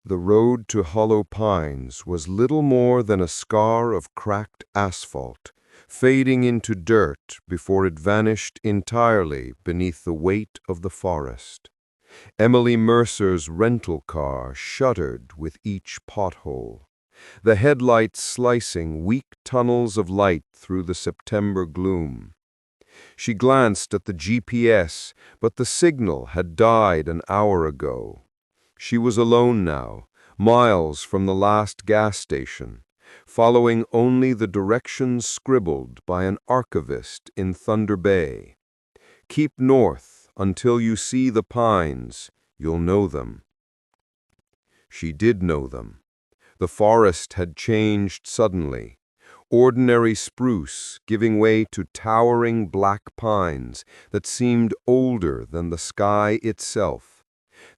The road to Hollow Pines was little more than a scar of cracked asphalt, fading into dirt before it vanished entirely beneath the weight of the forest. Emily Mercer's rental car shuddered with each pothole, the headlights slicing weak tunnels of light through the September gloom. She glanced at the GPS, but the signal had died an hour ago. She was alone now, miles from the last gas station, following only the directions scribbled by an archivist in Thunder Bay. Keep north until you see the pines, you'll know them. She did know them. The forest had changed suddenly. Ordinary spruce giving way to towering black pines that seemed older than the sky itself.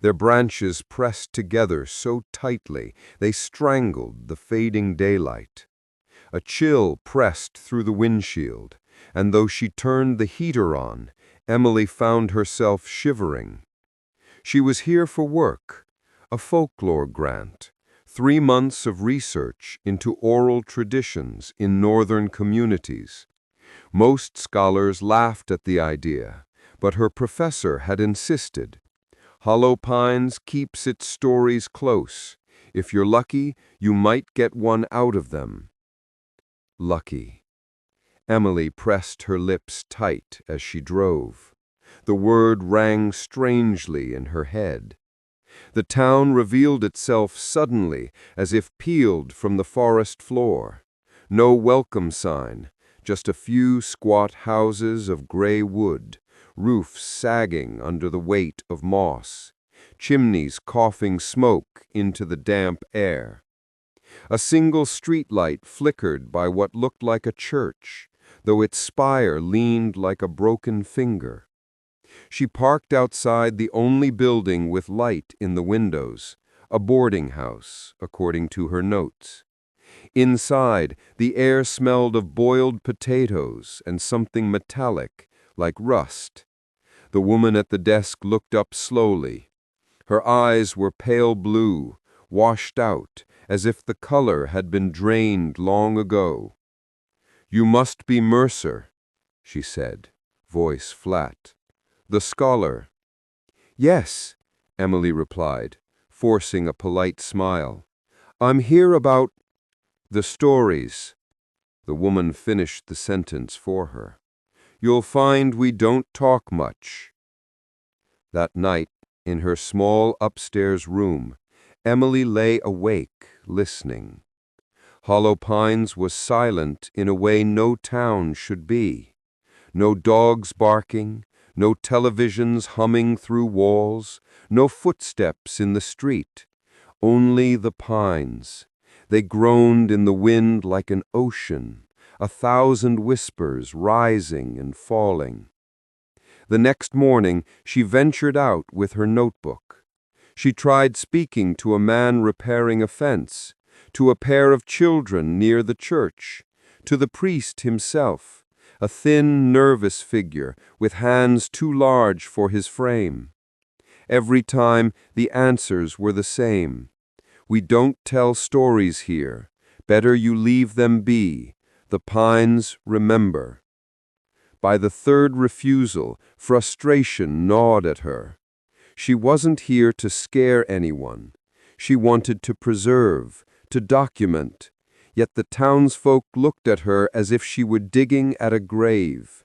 Their branches pressed together so tightly they strangled the fading daylight. A chill pressed through the windshield, and though she turned the heater on, Emily found herself shivering. She was here for work, a folklore grant, 3 months of research into oral traditions in northern communities. Most scholars laughed at the idea, but her professor had insisted. Hollow Pines keeps its stories close. If you're lucky, you might get one out of them. Lucky. Emily pressed her lips tight as she drove. The word rang strangely in her head. The town revealed itself suddenly, as if peeled from the forest floor. No welcome sign, just a few squat houses of gray wood, roofs sagging under the weight of moss, chimneys coughing smoke into the damp air. A single streetlight flickered by what looked like a church, though its spire leaned like a broken finger. She parked outside the only building with light in the windows, a boarding house, according to her notes. Inside, the air smelled of boiled potatoes and something metallic, like rust. The woman at the desk looked up slowly. Her eyes were pale blue, washed out, as if the color had been drained long ago. "You must be Mercer," she said, voice flat. "The scholar." "Yes," Emily replied, forcing a polite smile. "I'm here about the stories." The woman finished the sentence for her. "You'll find we don't talk much." That night, in her small upstairs room, Emily lay awake, listening. Hollow Pines was silent in a way no town should be. No dogs barking, no televisions humming through walls, no footsteps in the street. Only the pines. They groaned in the wind like an ocean, 1,000 whispers rising and falling. The next morning, she ventured out with her notebook. She tried speaking to a man repairing a fence, to a pair of children near the church, to the priest himself, a thin, nervous figure with hands too large for his frame. Every time, the answers were the same. "We don't tell stories here. Better you leave them be. The pines remember." By the third refusal, frustration gnawed at her. She wasn't here to scare anyone. She wanted to preserve, to document. Yet the townsfolk looked at her as if she were digging at a grave.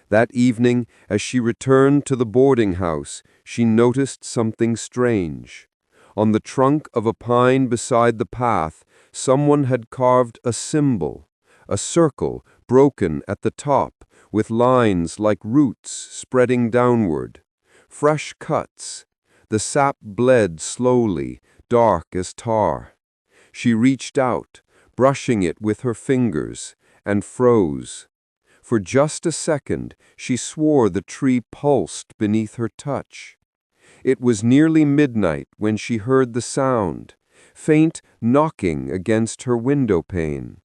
That evening, as she returned to the boarding house, she noticed something strange. On the trunk of a pine beside the path, someone had carved a symbol, a circle broken at the top, with lines like roots spreading downward. Fresh cuts. The sap bled slowly, dark as tar. She reached out, brushing it with her fingers, and froze. For just a second, she swore the tree pulsed beneath her touch. It was nearly midnight when she heard the sound, faint knocking against her window pane.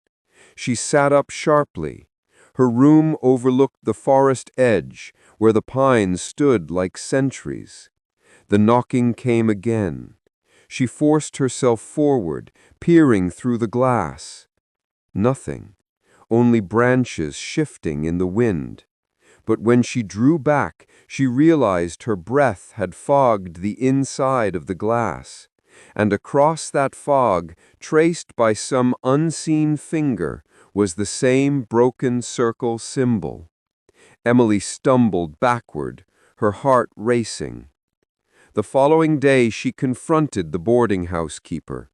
She sat up sharply. Her room overlooked the forest edge, where the pines stood like sentries. The knocking came again. She forced herself forward, peering through the glass. Nothing, only branches shifting in the wind. But when she drew back, she realized her breath had fogged the inside of the glass. And across that fog, traced by some unseen finger, was the same broken circle symbol. Emily stumbled backward, her heart racing. The following day she confronted the boarding house keeper.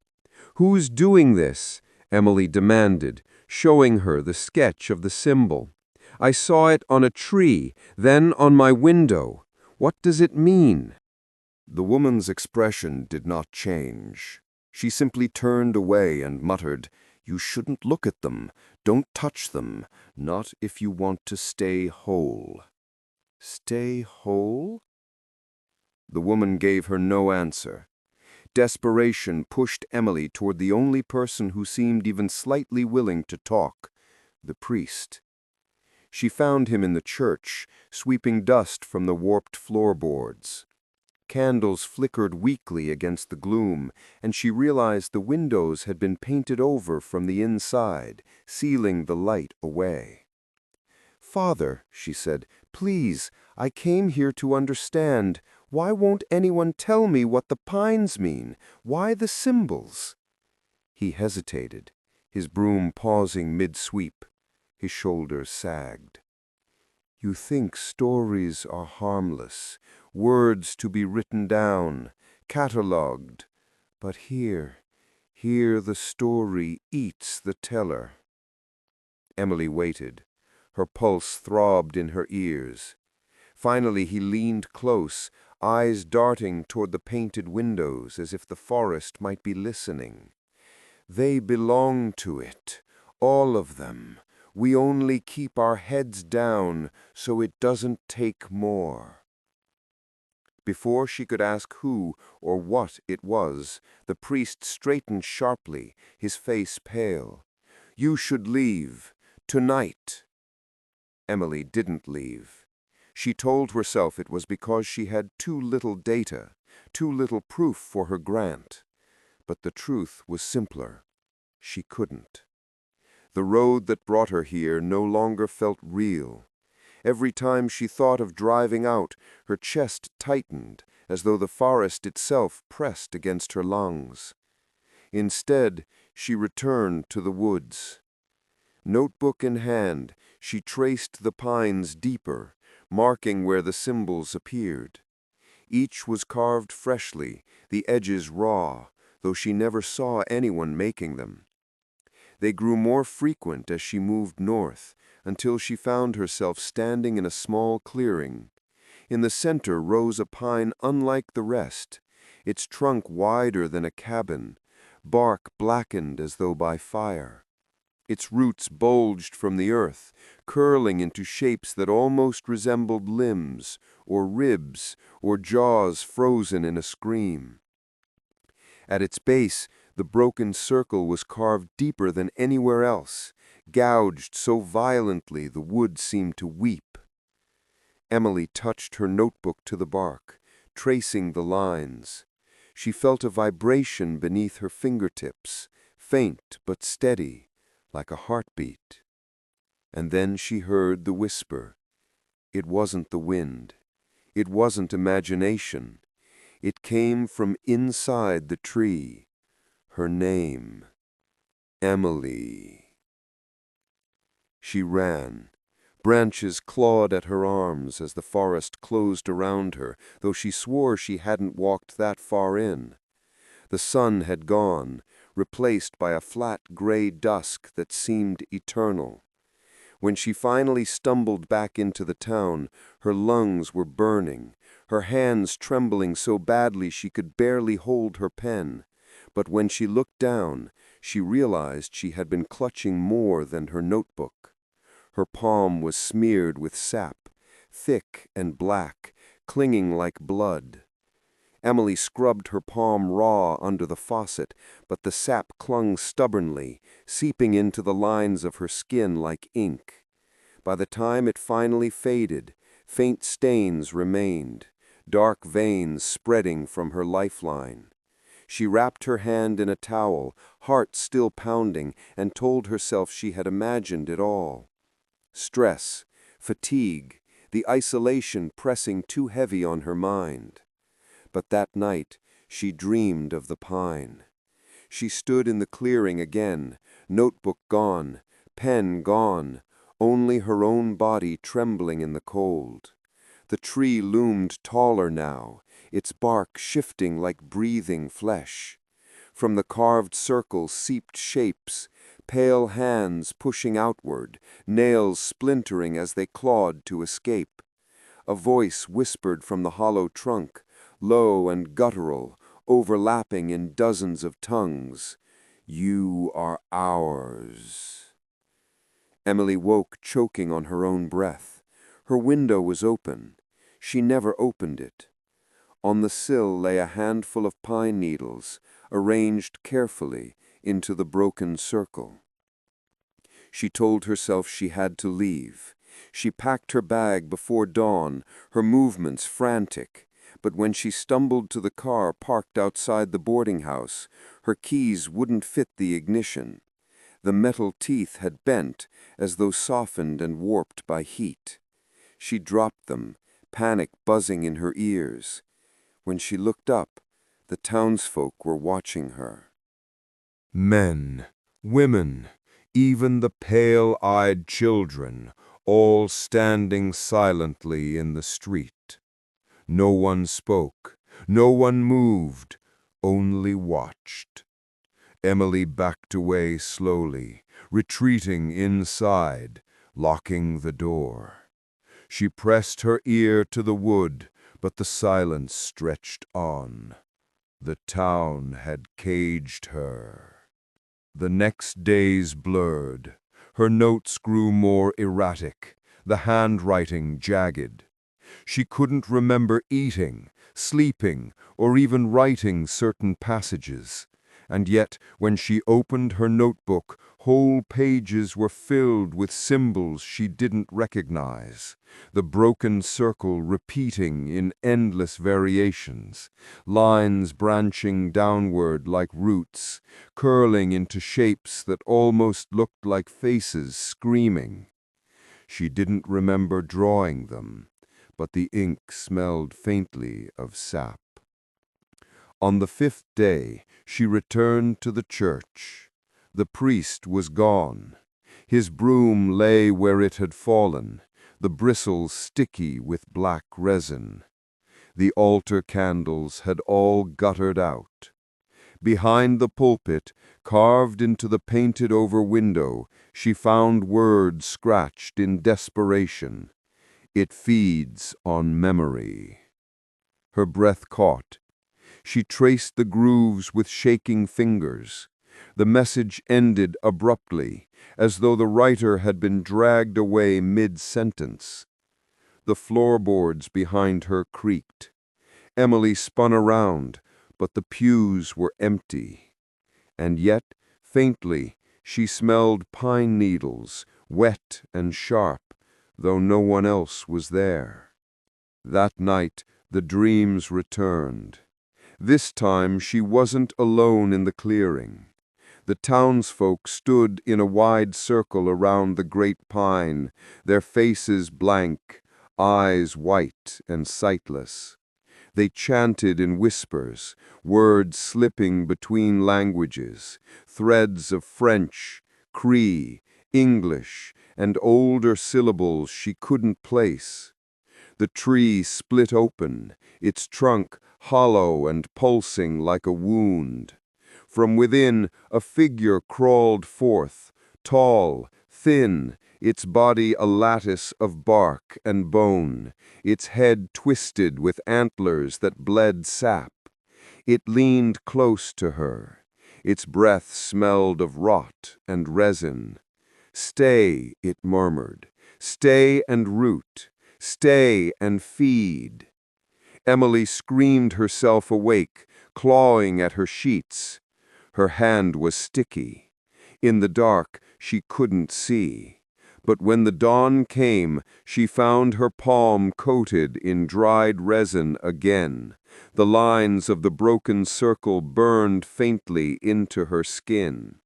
"Who's doing this?" Emily demanded, showing her the sketch of the symbol. "I saw it on a tree, then on my window. What does it mean?" The woman's expression did not change. She simply turned away and muttered, "You shouldn't look at them. Don't touch them. Not if you want to stay whole." Stay whole? The woman gave her no answer. Desperation pushed Emily toward the only person who seemed even slightly willing to talk, the priest. She found him in the church, sweeping dust from the warped floorboards. Candles flickered weakly against the gloom, and she realized the windows had been painted over from the inside, sealing the light away. "Father," she said, "please, I came here to understand. Why won't anyone tell me what the pines mean? Why the symbols?" He hesitated, his broom pausing mid-sweep. His shoulders sagged. "You think stories are harmless, words to be written down, catalogued. But here the story eats the teller." Emily waited. Her pulse throbbed in her ears. Finally he leaned close, eyes darting toward the painted windows as if the forest might be listening. "They belong to it, all of them. We only keep our heads down so it doesn't take more." Before she could ask who or what it was, the priest straightened sharply, his face pale. "You should leave. Tonight." Emily didn't leave. She told herself it was because she had too little data, too little proof for her grant. But the truth was simpler. She couldn't. The road that brought her here no longer felt real. Every time she thought of driving out, her chest tightened, as though the forest itself pressed against her lungs. Instead, she returned to the woods. Notebook in hand, she traced the pines deeper, marking where the symbols appeared. Each was carved freshly, the edges raw, though she never saw anyone making them. They grew more frequent as she moved north, until she found herself standing in a small clearing. In the center rose a pine unlike the rest, its trunk wider than a cabin, bark blackened as though by fire. Its roots bulged from the earth, curling into shapes that almost resembled limbs, or ribs, or jaws frozen in a scream. At its base, the broken circle was carved deeper than anywhere else, gouged so violently the wood seemed to weep. Emily touched her notebook to the bark, tracing the lines. She felt a vibration beneath her fingertips, faint but steady, like a heartbeat. And then she heard the whisper. It wasn't the wind. It wasn't imagination. It came from inside the tree. Her name. Emily. She ran. Branches clawed at her arms as the forest closed around her, though she swore she hadn't walked that far in. The sun had gone, replaced by a flat gray dusk that seemed eternal. When she finally stumbled back into the town, her lungs were burning, her hands trembling so badly she could barely hold her pen. But when she looked down, she realized she had been clutching more than her notebook. Her palm was smeared with sap, thick and black, clinging like blood. Emily scrubbed her palm raw under the faucet, but the sap clung stubbornly, seeping into the lines of her skin like ink. By the time it finally faded, faint stains remained, dark veins spreading from her lifeline. She wrapped her hand in a towel, heart still pounding, and told herself she had imagined it all. Stress, fatigue, the isolation pressing too heavy on her mind. But that night, she dreamed of the pine. She stood in the clearing again, notebook gone, pen gone, only her own body trembling in the cold. The tree loomed taller now, its bark shifting like breathing flesh. From the carved circle seeped shapes, pale hands pushing outward, nails splintering as they clawed to escape. A voice whispered from the hollow trunk, low and guttural, overlapping in dozens of tongues. "You are ours." Emily woke choking on her own breath. Her window was open. She never opened it. On the sill lay a handful of pine needles, arranged carefully into the broken circle. She told herself she had to leave. She packed her bag before dawn, her movements frantic. But when she stumbled to the car parked outside the boarding house, her keys wouldn't fit the ignition. The metal teeth had bent, as though softened and warped by heat. She dropped them, panic buzzing in her ears. When she looked up, the townsfolk were watching her. Men, women, even the pale-eyed children, all standing silently in the street. No one spoke, no one moved, only watched. Emily backed away slowly, retreating inside, locking the door. She pressed her ear to the wood, but the silence stretched on. The town had caged her. The next days blurred. Her notes grew more erratic, the handwriting jagged. She couldn't remember eating, sleeping, or even writing certain passages. And yet, when she opened her notebook, whole pages were filled with symbols she didn't recognize, the broken circle repeating in endless variations, lines branching downward like roots, curling into shapes that almost looked like faces screaming. She didn't remember drawing them, but the ink smelled faintly of sap. On the 5th day, she returned to the church. The priest was gone. His broom lay where it had fallen, the bristles sticky with black resin. The altar candles had all guttered out. Behind the pulpit, carved into the painted-over window, she found words scratched in desperation. "It feeds on memory." Her breath caught. She traced the grooves with shaking fingers. The message ended abruptly, as though the writer had been dragged away mid-sentence. The floorboards behind her creaked. Emily spun around, but the pews were empty. And yet, faintly, she smelled pine needles, wet and sharp, though no one else was there. That night, the dreams returned. This time she wasn't alone in the clearing. The townsfolk stood in a wide circle around the great pine, their faces blank, eyes white and sightless. They chanted in whispers, words slipping between languages, threads of French, Cree, English, and older syllables she couldn't place. The tree split open, its trunk hollow and pulsing like a wound. From within, a figure crawled forth, tall, thin, its body a lattice of bark and bone, its head twisted with antlers that bled sap. It leaned close to her. Its breath smelled of rot and resin. "Stay," it murmured. "Stay and root. Stay and feed." Emily screamed herself awake, clawing at her sheets. Her hand was sticky. In the dark, she couldn't see. But when the dawn came, she found her palm coated in dried resin again. The lines of the broken circle burned faintly into her skin.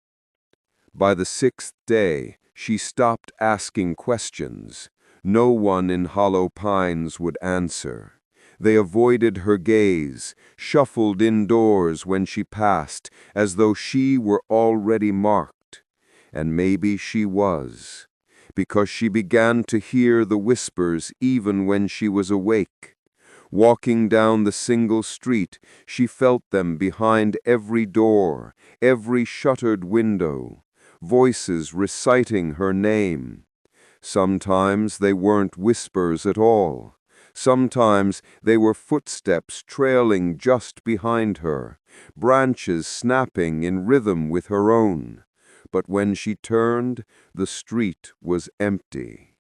By the 6th day, she stopped asking questions. No one in Hollow Pines would answer. They avoided her gaze, shuffled indoors when she passed, as though she were already marked. And maybe she was, because she began to hear the whispers even when she was awake. Walking down the single street, she felt them behind every door, every shuttered window. Voices reciting her name. Sometimes they weren't whispers at all. Sometimes they were footsteps trailing just behind her, branches snapping in rhythm with her own. But when she turned, the street was empty.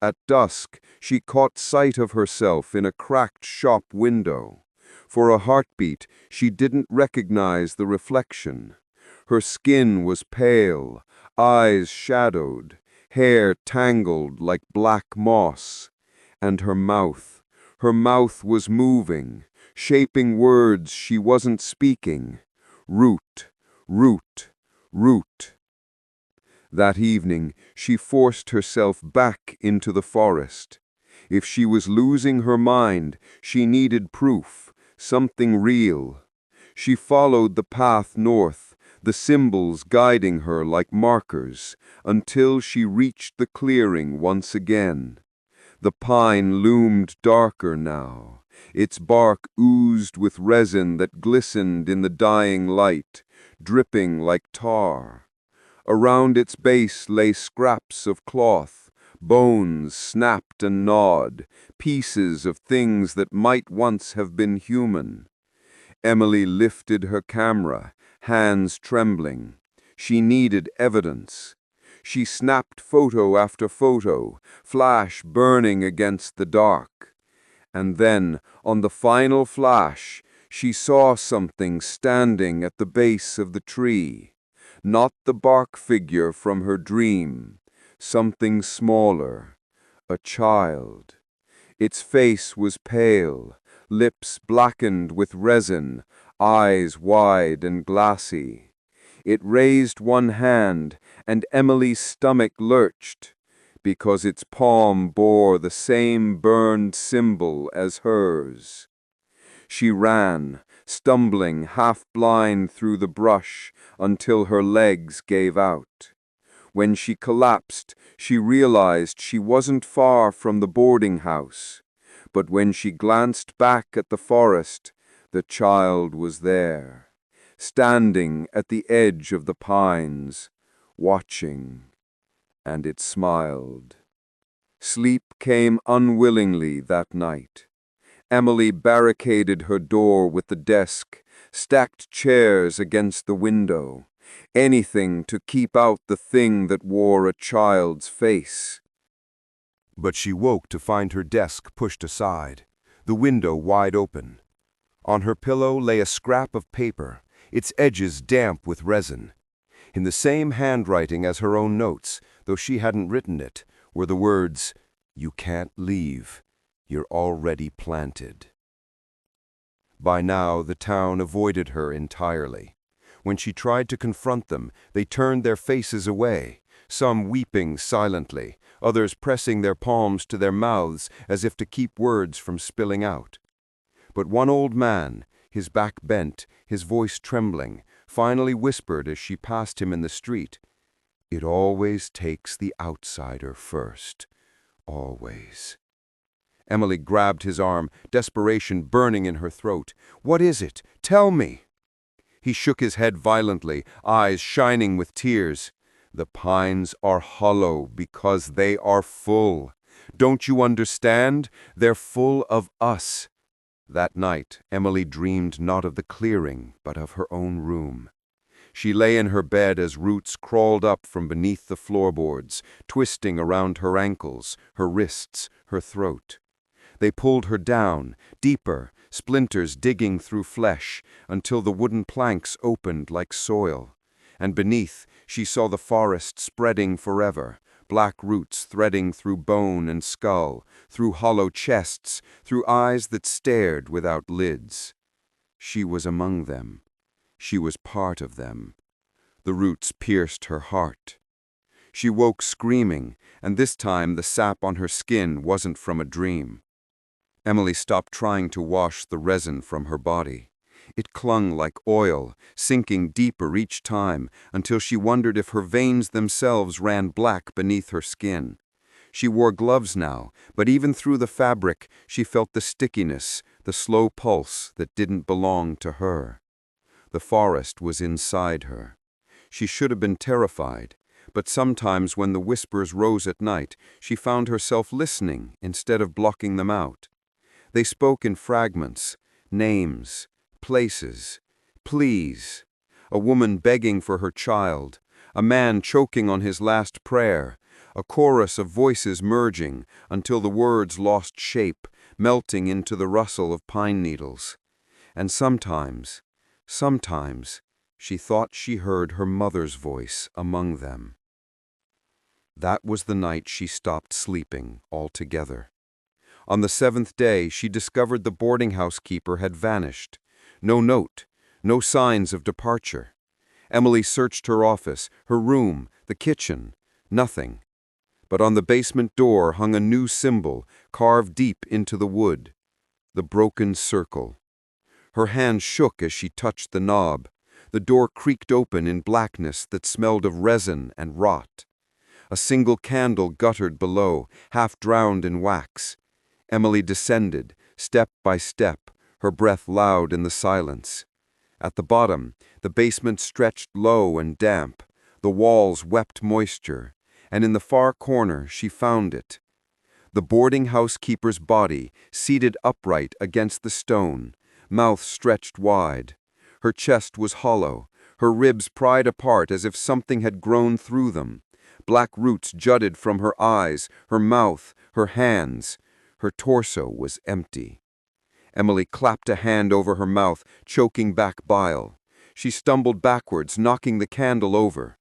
At dusk, she caught sight of herself in a cracked shop window. For a heartbeat, she didn't recognize the reflection. Her skin was pale, eyes shadowed, hair tangled like black moss. And her mouth was moving, shaping words she wasn't speaking. Root, root, root. That evening, she forced herself back into the forest. If she was losing her mind, she needed proof, something real. She followed the path north, the symbols guiding her like markers, until she reached the clearing once again. The pine loomed darker now. Its bark oozed with resin that glistened in the dying light, dripping like tar. Around its base lay scraps of cloth, bones snapped and gnawed, pieces of things that might once have been human. Emily lifted her camera, hands trembling. She needed evidence. She snapped photo after photo, flash burning against the dark. And then, on the final flash, she saw something standing at the base of the tree. Not the bark figure from her dream, something smaller, a child. Its face was pale, lips blackened with resin, eyes wide and glassy. It raised one hand, and Emily's stomach lurched, because its palm bore the same burned symbol as hers. She ran, stumbling half-blind through the brush until her legs gave out. When she collapsed, she realized she wasn't far from the boarding house. But when she glanced back at the forest, the child was there, standing at the edge of the pines, watching, and it smiled. Sleep came unwillingly that night. Emily barricaded her door with the desk, stacked chairs against the window, anything to keep out the thing that wore a child's face. But she woke to find her desk pushed aside, the window wide open. On her pillow lay a scrap of paper, its edges damp with resin. In the same handwriting as her own notes, though she hadn't written it, were the words, "You can't leave. You're already planted." By now, the town avoided her entirely. When she tried to confront them, they turned their faces away, some weeping silently, others pressing their palms to their mouths as if to keep words from spilling out. But one old man, his back bent, his voice trembling, finally whispered as she passed him in the street, "It always takes the outsider first. Always." Emily grabbed his arm, desperation burning in her throat. "What is it? Tell me!" He shook his head violently, eyes shining with tears. "The pines are hollow because they are full. Don't you understand? They're full of us." That night, Emily dreamed not of the clearing, but of her own room. She lay in her bed as roots crawled up from beneath the floorboards, twisting around her ankles, her wrists, her throat. They pulled her down, deeper, splinters digging through flesh, until the wooden planks opened like soil. And beneath, she saw the forest spreading forever, black roots threading through bone and skull, through hollow chests, through eyes that stared without lids. She was among them. She was part of them. The roots pierced her heart. She woke screaming, and this time the sap on her skin wasn't from a dream. Emily stopped trying to wash the resin from her body. It clung like oil, sinking deeper each time, until she wondered if her veins themselves ran black beneath her skin. She wore gloves now, but even through the fabric, she felt the stickiness, the slow pulse that didn't belong to her. The forest was inside her. She should have been terrified, but sometimes when the whispers rose at night, she found herself listening instead of blocking them out. They spoke in fragments, names, places, pleas, a woman begging for her child, a man choking on his last prayer, a chorus of voices merging until the words lost shape, melting into the rustle of pine needles. And sometimes, she thought she heard her mother's voice among them. That was the night she stopped sleeping altogether. On the 7th day, she discovered the boarding house keeper had vanished. No note, no signs of departure. Emily searched her office, her room, the kitchen. Nothing. But on the basement door hung a new symbol, carved deep into the wood. The broken circle. Her hand shook as she touched the knob. The door creaked open in blackness that smelled of resin and rot. A single candle guttered below, half drowned in wax. Emily descended, step by step, her breath loud in the silence. At the bottom, the basement stretched low and damp. The walls wept moisture, and in the far corner she found it. The boarding house keeper's body, seated upright against the stone, mouth stretched wide. Her chest was hollow, her ribs pried apart as if something had grown through them. Black roots jutted from her eyes, her mouth, her hands. Her torso was empty. Emily clapped a hand over her mouth, choking back bile. She stumbled backwards, knocking the candle over.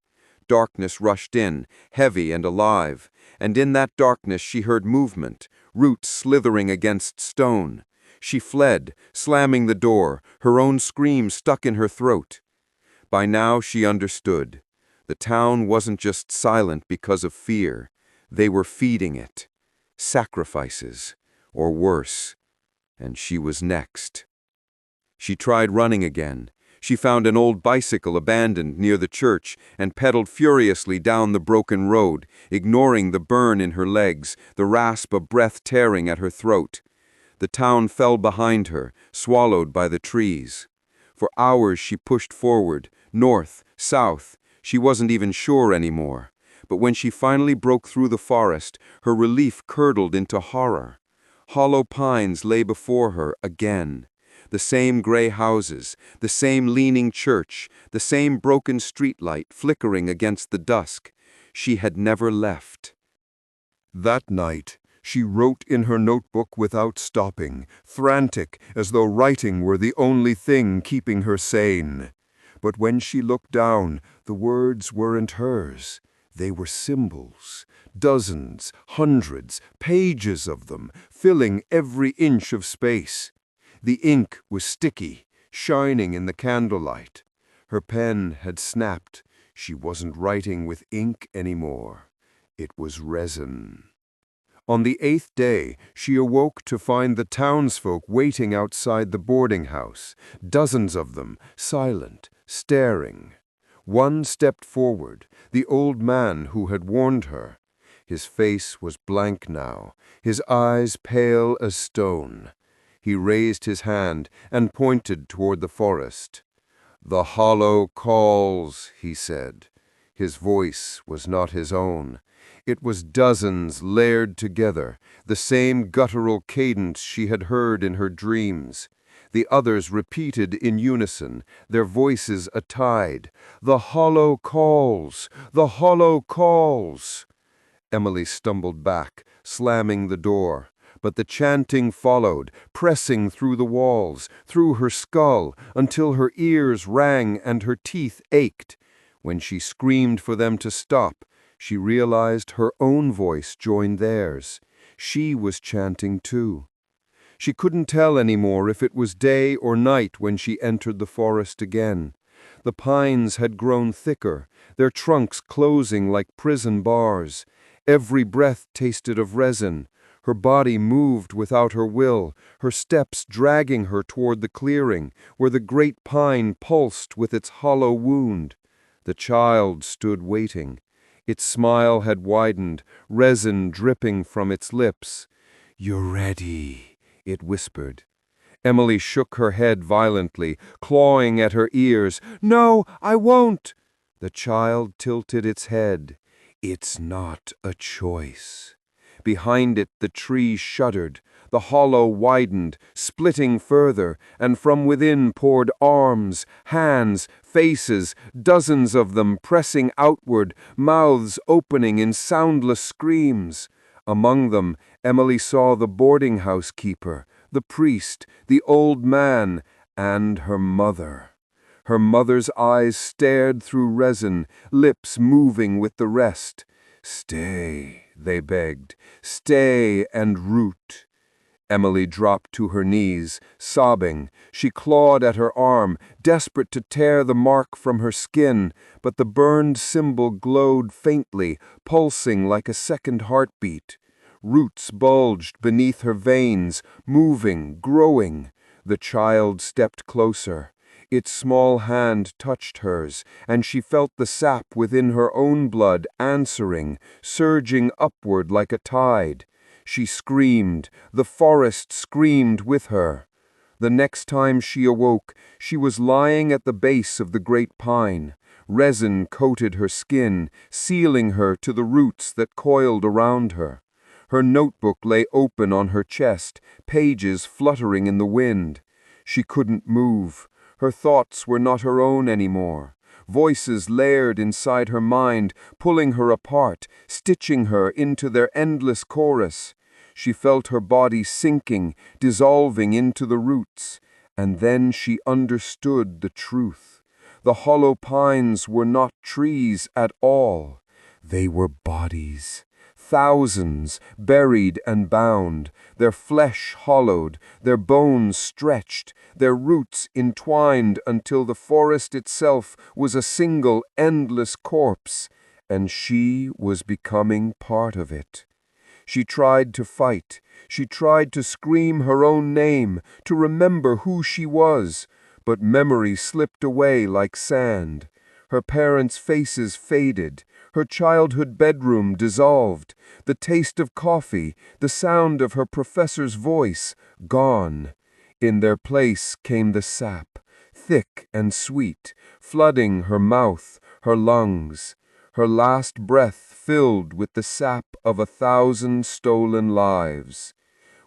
Darkness rushed in, heavy and alive, and in that darkness she heard movement, roots slithering against stone. She fled, slamming the door, her own scream stuck in her throat. By now she understood. The town wasn't just silent because of fear. They were feeding it. Sacrifices, or worse. And she was next. She tried running again. She found an old bicycle abandoned near the church and pedaled furiously down the broken road, ignoring the burn in her legs, the rasp of breath tearing at her throat. The town fell behind her, swallowed by the trees. For hours she pushed forward, north, south. She wasn't even sure anymore. But when she finally broke through the forest, her relief curdled into horror. Hollow pines lay before her again. The same gray houses, the same leaning church, the same broken streetlight flickering against the dusk. She had never left. That night, she wrote in her notebook without stopping, frantic, as though writing were the only thing keeping her sane. But when she looked down, the words weren't hers. They were symbols, dozens, hundreds, pages of them, filling every inch of space. The ink was sticky, shining in the candlelight. Her pen had snapped. She wasn't writing with ink anymore. It was resin. On the 8th day, she awoke to find the townsfolk waiting outside the boarding house, dozens of them, silent, staring. One stepped forward, the old man who had warned her. His face was blank now, his eyes pale as stone. He raised his hand and pointed toward the forest. "The hollow calls," he said. His voice was not his own. It was dozens layered together, the same guttural cadence she had heard in her dreams. The others repeated in unison, their voices a tide. "The hollow calls! The hollow calls!" Emily stumbled back, slamming the door. But the chanting followed, pressing through the walls, through her skull, until her ears rang and her teeth ached. When she screamed for them to stop, She realized her own voice joined theirs. She was chanting too. She couldn't tell anymore if it was day or night when she entered the forest again. The pines had grown thicker, their trunks closing like prison bars. Every breath tasted of resin. Her body moved without her will, her steps dragging her toward the clearing, where the great pine pulsed with its hollow wound. The child stood waiting. Its smile had widened, resin dripping from its lips. "You're ready," it whispered. Emily shook her head violently, clawing at her ears. "No, I won't!" The child tilted its head. "It's not a choice." Behind it the tree shuddered. The hollow widened, splitting further, and from within poured arms, hands, faces, dozens of them pressing outward, mouths opening in soundless screams. Among them, Emily saw the boarding-house keeper, the priest, the old man, and her mother. Her mother's eyes stared through resin, lips moving with the rest. "Stay," they begged. "Stay and root." Emily dropped to her knees, sobbing. She clawed at her arm, desperate to tear the mark from her skin, but the burned symbol glowed faintly, pulsing like a second heartbeat. Roots bulged beneath her veins, moving, growing. The child stepped closer. Its small hand touched hers, and she felt the sap within her own blood answering, surging upward like a tide. She screamed. The forest screamed with her. The next time she awoke, she was lying at the base of the great pine. Resin coated her skin, sealing her to the roots that coiled around her. Her notebook lay open on her chest, pages fluttering in the wind. She couldn't move. Her thoughts were not her own anymore. Voices layered inside her mind, pulling her apart, stitching her into their endless chorus. She felt her body sinking, dissolving into the roots. And then she understood the truth. The hollow pines were not trees at all. They were bodies. Thousands, buried and bound, their flesh hollowed, their bones stretched, their roots entwined until the forest itself was a single endless corpse, and she was becoming part of it. She tried to fight. She tried to scream her own name, to remember who she was, but memory slipped away like sand. Her parents' faces faded. Her childhood bedroom dissolved. The taste of coffee, the sound of her professor's voice, gone. In their place came the sap, thick and sweet, flooding her mouth, her lungs. Her last breath filled with the sap of 1,000 stolen lives.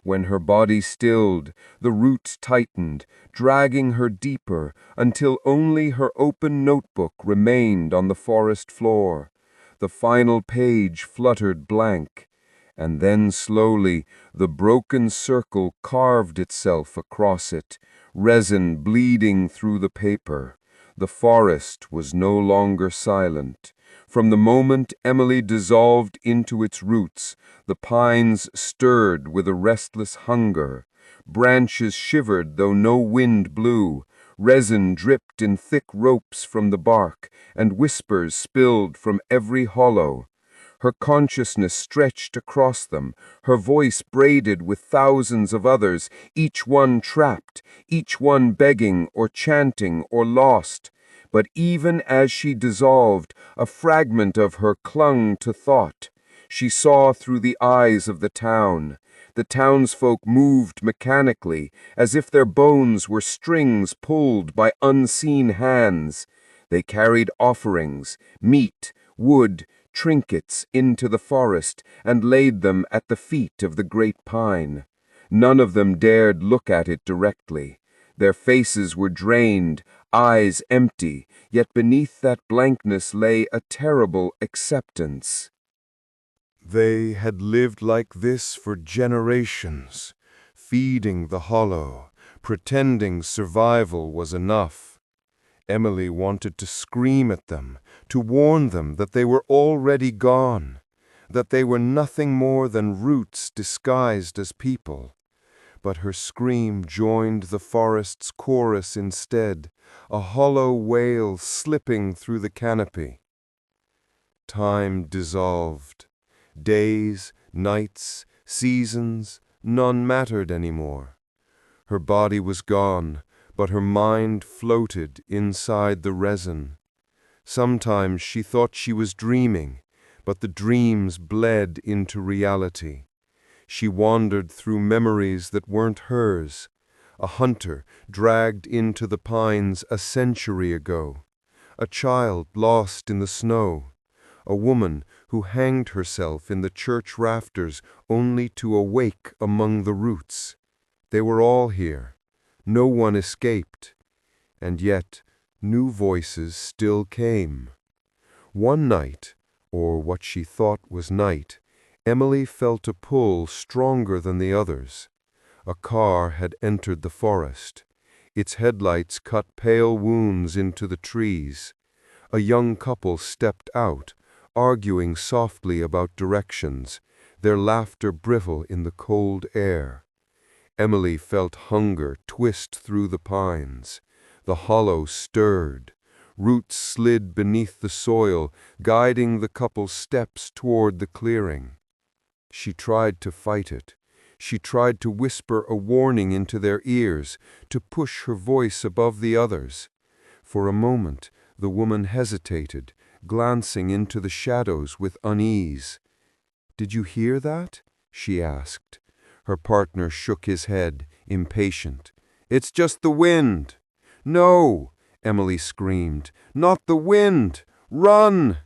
When her body stilled, the roots tightened, dragging her deeper until only her open notebook remained on the forest floor. The final page fluttered blank, and then slowly the broken circle carved itself across it, resin bleeding through the paper. The forest was no longer silent. From the moment Emily dissolved into its roots, the pines stirred with a restless hunger. Branches shivered though no wind blew. Resin dripped in thick ropes from the bark, and whispers spilled from every hollow. Her consciousness stretched across them, her voice braided with thousands of others, each one trapped, each one begging or chanting or lost. But even as she dissolved, a fragment of her clung to thought. She saw through the eyes of the town. The townsfolk moved mechanically, as if their bones were strings pulled by unseen hands. They carried offerings, meat, wood, trinkets into the forest and laid them at the feet of the great pine. None of them dared look at it directly. Their faces were drained, eyes empty, yet beneath that blankness lay a terrible acceptance. They had lived like this for generations, feeding the hollow, pretending survival was enough. Emily wanted to scream at them, to warn them that they were already gone, that they were nothing more than roots disguised as people. But her scream joined the forest's chorus instead, a hollow wail slipping through the canopy. Time dissolved. Days, nights, seasons, none mattered anymore. Her body was gone, but her mind floated inside the resin. Sometimes she thought she was dreaming, but the dreams bled into reality. She wandered through memories that weren't hers. A hunter dragged into the pines a century ago. A child lost in the snow. A woman who hanged herself in the church rafters only to awake among the roots. They were all here. No one escaped. And yet, new voices still came. One night, or what she thought was night, Emily felt a pull stronger than the others. A car had entered the forest. Its headlights cut pale wounds into the trees. A young couple stepped out, arguing softly about directions, their laughter brittle in the cold air. Emily felt hunger twist through the pines. The hollow stirred. Roots slid beneath the soil, guiding the couple's steps toward the clearing. She tried to fight it. She tried to whisper a warning into their ears, to push her voice above the others. For a moment, the woman hesitated, glancing into the shadows with unease. "Did you hear that?" she asked. Her partner shook his head, impatient. "It's just the wind." "No!" Emily screamed. "Not the wind! Run!"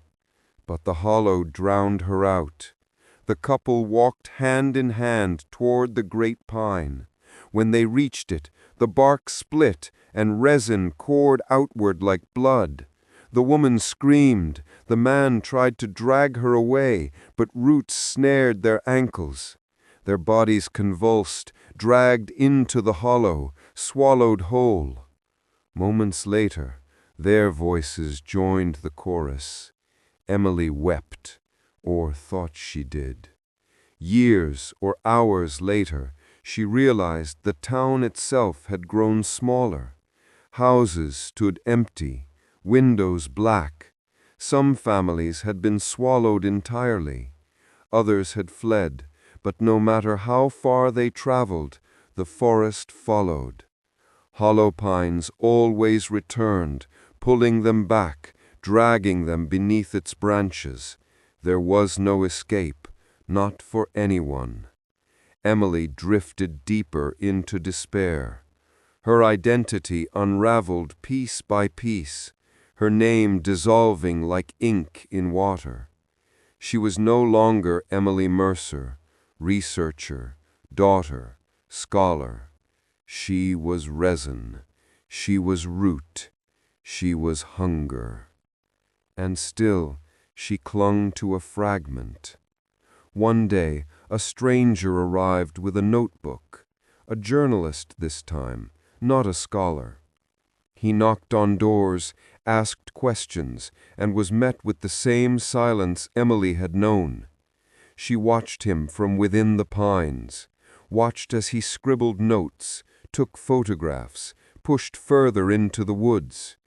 But the hollow drowned her out. The couple walked hand in hand toward the great pine. When they reached it, the bark split and resin poured outward like blood. The woman screamed. The man tried to drag her away, but roots snared their ankles. Their bodies convulsed, dragged into the hollow, swallowed whole. Moments later, their voices joined the chorus. Emily wept, or thought she did. Years or hours later, she realized the town itself had grown smaller. Houses stood empty, windows black. Some families had been swallowed entirely. Others had fled, but no matter how far they traveled, the forest followed. Hollow pines always returned, pulling them back, dragging them beneath its branches. There was no escape, not for anyone. Emily drifted deeper into despair. Her identity unraveled piece by piece, her name dissolving like ink in water. She was no longer Emily Mercer, researcher, daughter, scholar. She was resin. She was root. She was hunger. And still, she clung to a fragment. One day, a stranger arrived with a notebook, a journalist this time, not a scholar. He knocked on doors, asked questions, and was met with the same silence Emily had known. She watched him from within the pines, watched as he scribbled notes, took photographs, pushed further into the woods.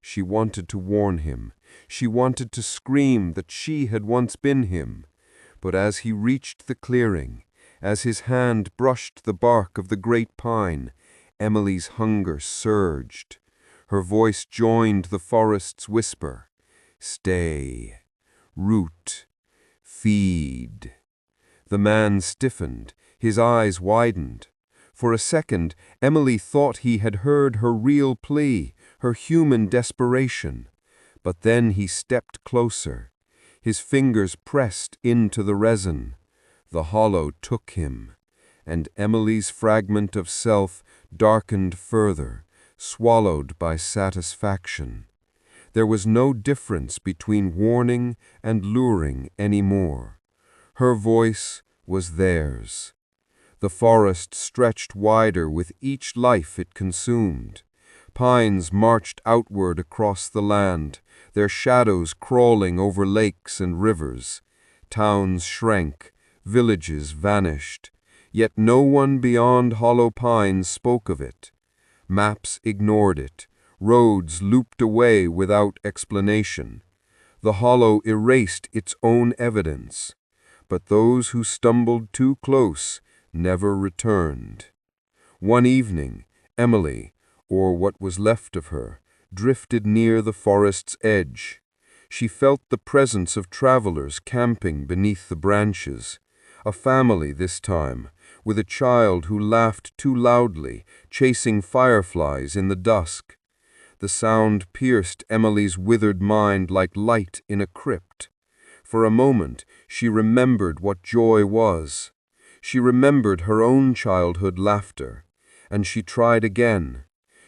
She wanted to warn him. She wanted to scream that she had once been him. But as he reached the clearing, as his hand brushed the bark of the great pine, Emily's hunger surged. Her voice joined the forest's whisper. Stay. Root. Feed. The man stiffened. His eyes widened. For a second, Emily thought he had heard her real plea, her human desperation. But then he stepped closer. His fingers pressed into the resin. The hollow took him, and Emily's fragment of self darkened further, swallowed by satisfaction. There was no difference between warning and luring anymore. Her voice was theirs. The forest stretched wider with each life it consumed. Pines marched outward across the land, their shadows crawling over lakes and rivers. Towns shrank, villages vanished, yet no one beyond Hollow Pines spoke of it. Maps ignored it, roads looped away without explanation. The hollow erased its own evidence, but those who stumbled too close never returned. One evening, Emily, or what was left of her, drifted near the forest's edge. She felt the presence of travelers camping beneath the branches. A family this time, with a child who laughed too loudly, chasing fireflies in the dusk. The sound pierced Emily's withered mind like light in a crypt. For a moment, she remembered what joy was. She remembered her own childhood laughter, and she tried again.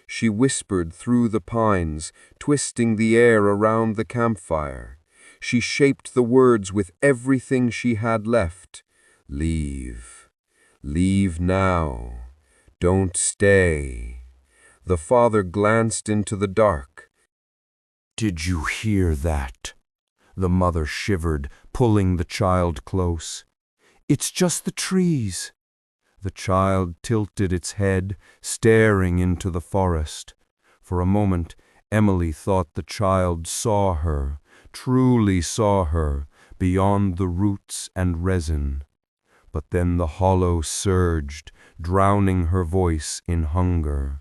She whispered through the pines, twisting the air around the campfire. She shaped the words with everything she had left. Leave. Leave now. Don't stay. The father glanced into the dark. "Did you hear that?" The mother shivered, pulling the child close. "It's just the trees." The child tilted its head, staring into the forest. For a moment, Emily thought the child saw her, truly saw her, beyond the roots and resin. But then the hollow surged, drowning her voice in hunger.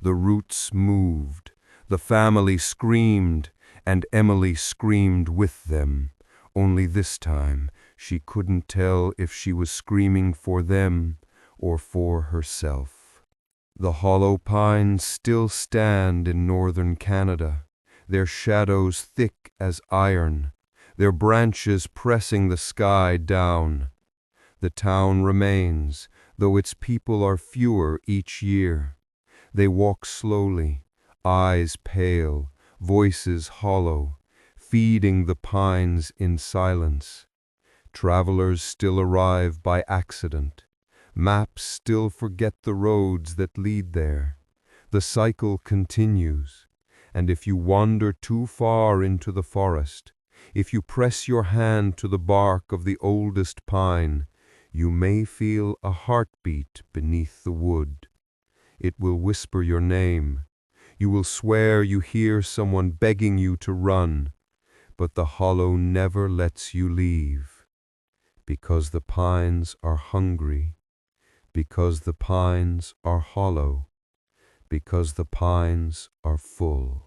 The roots moved, the family screamed, and Emily screamed with them. Only this time, she couldn't tell if she was screaming for them or for herself. The hollow pines still stand in northern Canada, their shadows thick as iron, their branches pressing the sky down. The town remains, though its people are fewer each year. They walk slowly, eyes pale, voices hollow, feeding the pines in silence. Travelers still arrive by accident. Maps still forget the roads that lead there. The cycle continues, and if you wander too far into the forest, if you press your hand to the bark of the oldest pine, you may feel a heartbeat beneath the wood. It will whisper your name. You will swear you hear someone begging you to run, but the hollow never lets you leave. Because the pines are hungry, because the pines are hollow, because the pines are full.